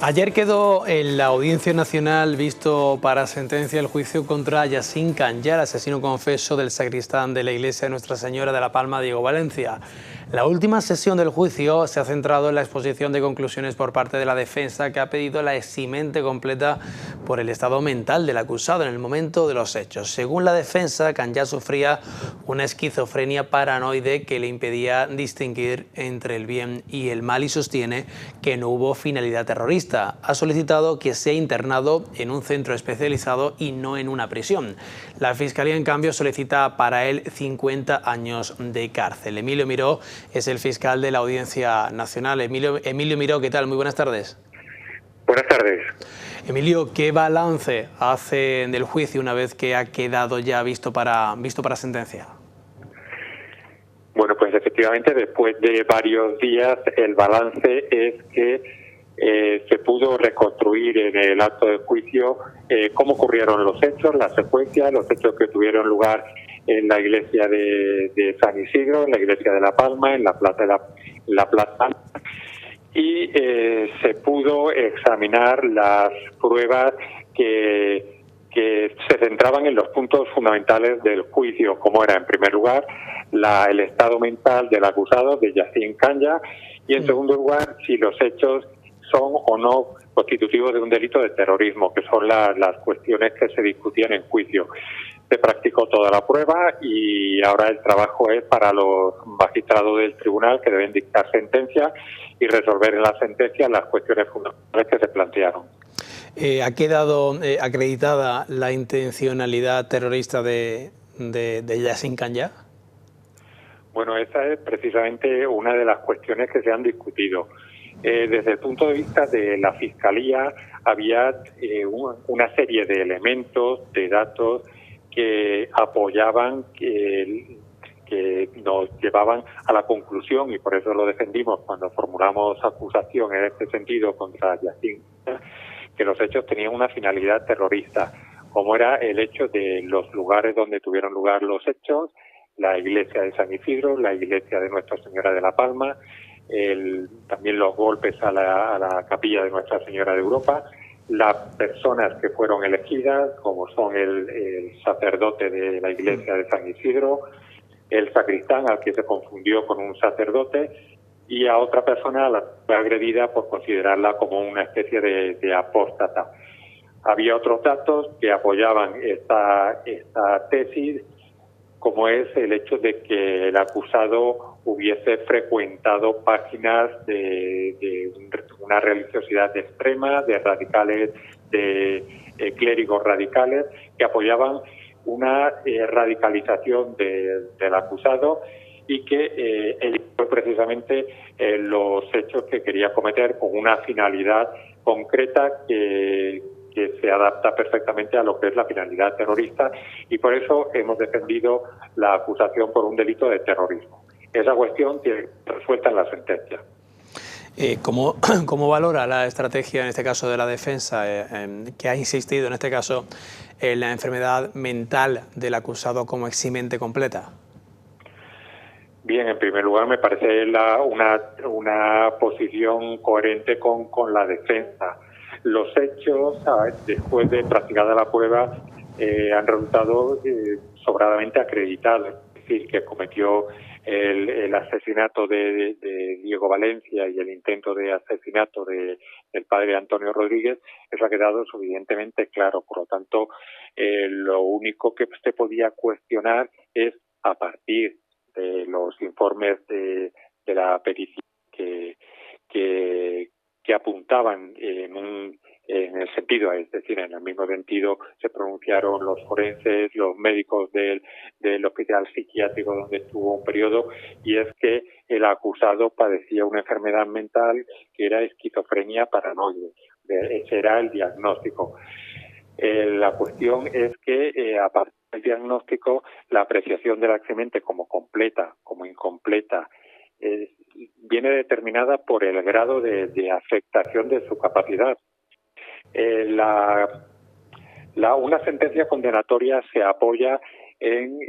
Ayer quedó en la Audiencia Nacional visto para sentencia el juicio contra Yacine Canyar, asesino confeso del sacristán de la iglesia de Nuestra Señora de la Palma, Diego Valencia. La última sesión del juicio se ha centrado en la exposición de conclusiones por parte de la defensa, que ha pedido la eximente completa por el estado mental del acusado en el momento de los hechos. Según la defensa, Canyar sufría una esquizofrenia paranoide que le impedía distinguir entre el bien y el mal y sostiene que no hubo finalidad terrorista. Ha solicitado que sea internado en un centro especializado y no en una prisión. La Fiscalía, en cambio, solicita para él 50 años de cárcel. Emilio Miró es el fiscal de la Audiencia Nacional. Emilio Miró, ¿qué tal? Muy buenas tardes. Buenas tardes. Emilio, ¿qué balance hace del juicio una vez que ha quedado ya visto para sentencia? Bueno, pues efectivamente, después de varios días, el balance es que se pudo reconstruir en el acto de juicio cómo ocurrieron los hechos, la secuencia, los hechos que tuvieron lugar en la iglesia de San Isidro, en la iglesia de La Palma, en la plaza, y se pudo examinar las pruebas que se centraban en los puntos fundamentales del juicio, como era, en primer lugar, el estado mental del acusado, de Yacine Canyar, y en segundo lugar, si los hechos son o no constitutivos de un delito de terrorismo, que son las cuestiones que se discutían en juicio. Se practicó toda la prueba y ahora el trabajo es para los magistrados del tribunal, que deben dictar sentencia y resolver en la sentencia las cuestiones fundamentales que se plantearon. ¿Ha quedado acreditada la intencionalidad terrorista de Yacine Canyar? Bueno, esa es precisamente una de las cuestiones que se han discutido. Desde el punto de vista de la Fiscalía, había una serie de elementos, de datos que apoyaban, que nos llevaban a la conclusión, y por eso lo defendimos cuando formulamos acusación en este sentido contra Yacine, que los hechos tenían una finalidad terrorista, como era el hecho de los lugares donde tuvieron lugar los hechos, la iglesia de San Isidro, la iglesia de Nuestra Señora de la Palma, también los golpes a la capilla de Nuestra Señora de Europa, las personas que fueron elegidas, como son el sacerdote de la iglesia de San Isidro, el sacristán, al que se confundió con un sacerdote, y a otra persona a la que fue agredida por considerarla como una especie de apóstata. Había otros datos que apoyaban esta tesis, como es el hecho de que el acusado hubiese frecuentado páginas de una religiosidad extrema, de radicales, de clérigos radicales, que apoyaban una radicalización del acusado y que eligió precisamente los hechos que quería cometer con una finalidad concreta que se adapta perfectamente a lo que es la finalidad terrorista, y por eso hemos defendido la acusación por un delito de terrorismo. Esa cuestión tiene resuelta en la sentencia. ¿Cómo valora la estrategia, en este caso, de la defensa, que ha insistido, en este caso, en la enfermedad mental del acusado como eximente completa? Bien, en primer lugar, me parece una posición coherente con la defensa. Los hechos, después de practicada la prueba, han resultado sobradamente acreditados. Es decir, que cometió el asesinato de Diego Valencia y el intento de asesinato del padre Antonio Rodríguez, eso ha quedado suficientemente claro. Por lo tanto, lo único que se podía cuestionar es, a partir de los informes de la pericia que apuntaban en el sentido, es decir, en el mismo sentido se pronunciaron los forenses, los médicos del hospital psiquiátrico donde estuvo un periodo, y es que el acusado padecía una enfermedad mental que era esquizofrenia paranoide. Ese era el diagnóstico. La cuestión es que, aparte del diagnóstico, la apreciación del eximente como completa, como incompleta, viene determinada por el grado de afectación de su capacidad. Una sentencia condenatoria se apoya en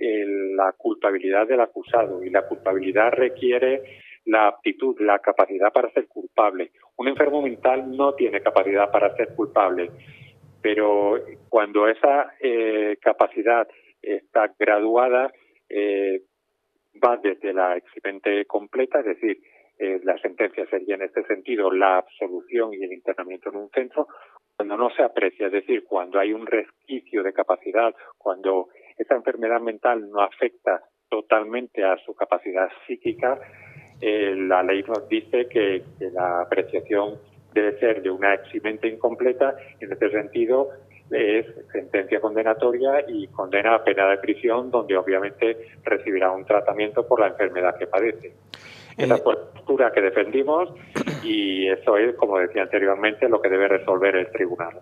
la culpabilidad del acusado, y la culpabilidad requiere la aptitud, la capacidad para ser culpable. Un enfermo mental no tiene capacidad para ser culpable, pero cuando esa capacidad está graduada, va desde la eximente completa, es decir, la sentencia sería en este sentido la absolución y el internamiento en un centro, cuando no se aprecia, es decir, cuando hay un resquicio de capacidad, cuando esa enfermedad mental no afecta totalmente a su capacidad psíquica, la ley nos dice que la apreciación debe ser de una eximente incompleta. En este sentido, es sentencia condenatoria y condena a pena de prisión, donde obviamente recibirá un tratamiento por la enfermedad que padece. Esa fue la postura que defendimos y eso es, como decía anteriormente, lo que debe resolver el tribunal.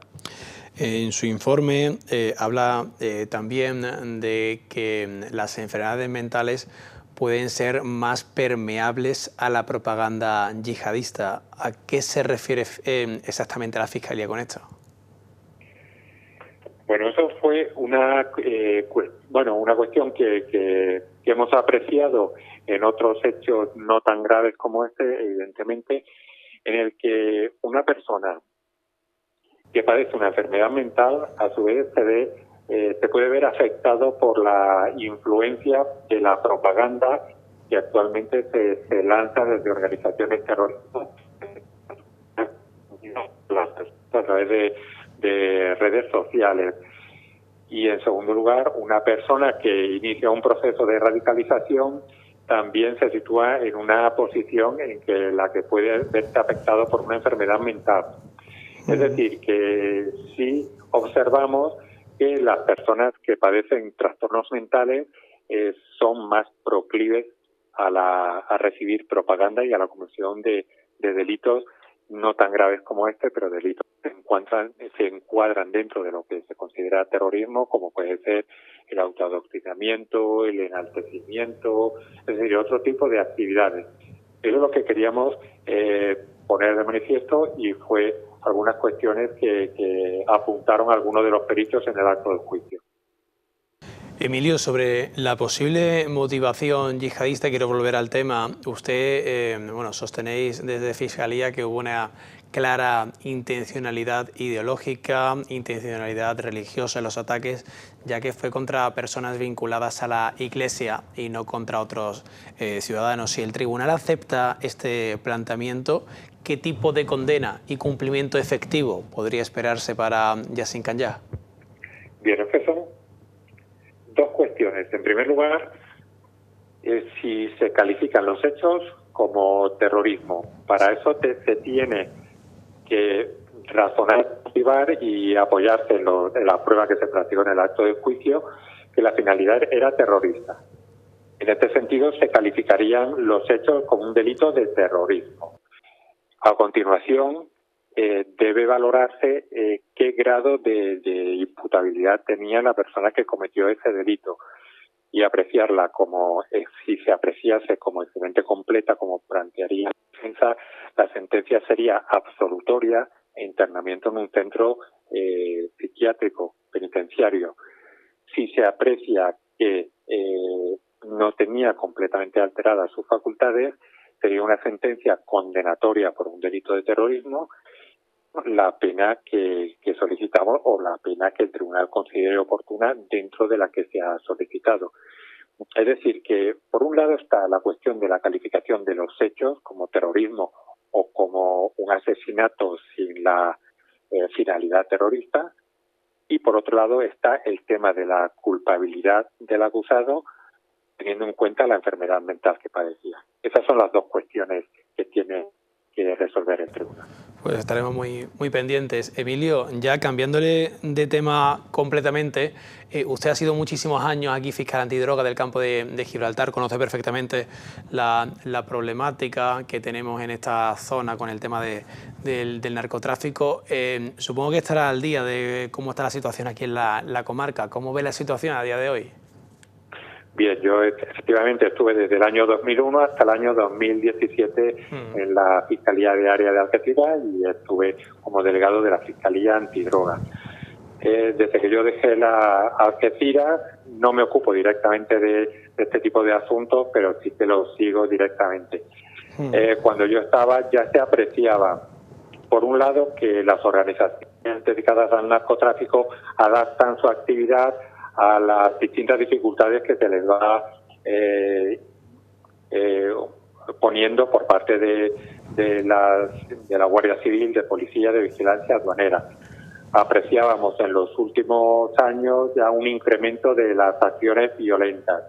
En su informe habla también de que las enfermedades mentales pueden ser más permeables a la propaganda yihadista. ¿A qué se refiere exactamente la Fiscalía con esto? Bueno, eso fue una cuestión que hemos apreciado en otros hechos no tan graves como este, evidentemente, en el que una persona que padece una enfermedad mental, a su vez se puede ver afectado por la influencia de la propaganda que actualmente se lanza desde organizaciones terroristas a través de redes sociales. Y en segundo lugar, una persona que inicia un proceso de radicalización también se sitúa en una posición en que la que puede verse afectado por una enfermedad mental. Es decir, que sí observamos que las personas que padecen trastornos mentales son más proclives a recibir propaganda y a la comisión de delitos no tan graves como este, pero delitos que se encuadran dentro de lo que se considera terrorismo, como puede ser el autoadoctrinamiento, el enaltecimiento, es decir, otro tipo de actividades. Eso es lo que queríamos poner de manifiesto y fue algunas cuestiones que apuntaron algunos de los peritos en el acto del juicio. Emilio, sobre la posible motivación yihadista, quiero volver al tema. Usted, sostenéis desde Fiscalía que hubo una clara intencionalidad ideológica, intencionalidad religiosa en los ataques, ya que fue contra personas vinculadas a la Iglesia y no contra otros ciudadanos. Si el tribunal acepta este planteamiento, ¿qué tipo de condena y cumplimiento efectivo podría esperarse para Yassin Khanjá? Bien, es que son dos cuestiones. En primer lugar, si se califican los hechos como terrorismo. Para eso se tiene que razonar, motivar y apoyarse en la prueba que se practicó en el acto de juicio, que la finalidad era terrorista. En este sentido, se calificarían los hechos como un delito de terrorismo. A continuación, debe valorarse qué grado de imputabilidad tenía la persona que cometió ese delito y apreciarla como, si se apreciase como excelente completa, como plantearía la defensa, la sentencia sería absolutoria e internamiento en un centro psiquiátrico penitenciario. Si se aprecia que no tenía completamente alteradas sus facultades, sería una sentencia condenatoria por un delito de terrorismo, la pena que solicitamos o la pena que el tribunal considere oportuna dentro de la que se ha solicitado. Es decir, que por un lado está la cuestión de la calificación de los hechos como terrorismo o como un asesinato sin la finalidad terrorista, y por otro lado está el tema de la culpabilidad del acusado teniendo en cuenta la enfermedad mental que padecía. Esas son las dos cuestiones que tiene que resolver el tribunal. Pues estaremos muy pendientes. Emilio, ya cambiándole de tema completamente, usted ha sido muchísimos años aquí fiscal antidroga del campo de Gibraltar, conoce perfectamente la problemática que tenemos en esta zona con el tema del narcotráfico. Supongo que estará al día de cómo está la situación aquí en la comarca. ¿Cómo ve la situación a día de hoy? Bien, yo efectivamente estuve desde el año 2001 hasta el año 2017 en la Fiscalía de Área de Algeciras y estuve como delegado de la Fiscalía Antidroga. Desde que yo dejé la Algeciras no me ocupo directamente de este tipo de asuntos, pero sí que los sigo directamente. cuando yo estaba ya se apreciaba, por un lado, que las organizaciones dedicadas al narcotráfico adaptan su actividad a las distintas dificultades que se les va poniendo por parte de la Guardia Civil, de Policía, de Vigilancia Aduanera. Apreciábamos en los últimos años ya un incremento de las acciones violentas.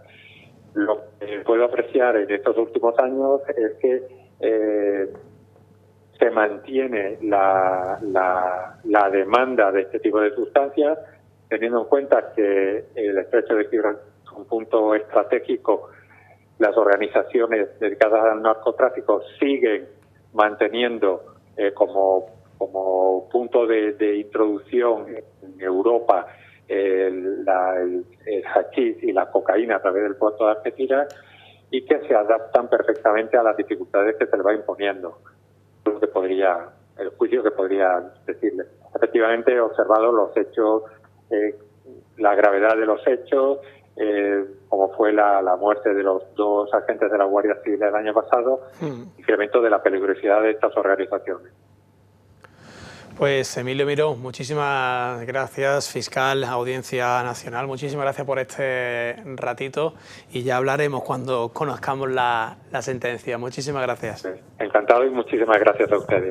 Lo que puedo apreciar en estos últimos años es que se mantiene la demanda de este tipo de sustancias, teniendo en cuenta que el estrecho de Gibraltar es un punto estratégico. Las organizaciones dedicadas al narcotráfico siguen manteniendo como punto de introducción en Europa el hachís y la cocaína a través del puerto de Algeciras, y que se adaptan perfectamente a las dificultades que se les va imponiendo. El juicio que podría decirle. Efectivamente, he observado los hechos, la gravedad de los hechos, como fue la muerte de los 2 agentes de la Guardia Civil el año pasado, incremento de la peligrosidad de estas organizaciones. Pues Emilio Miró, muchísimas gracias, fiscal, Audiencia Nacional, muchísimas gracias por este ratito y ya hablaremos cuando conozcamos la sentencia. Muchísimas gracias. Encantado y muchísimas gracias a ustedes.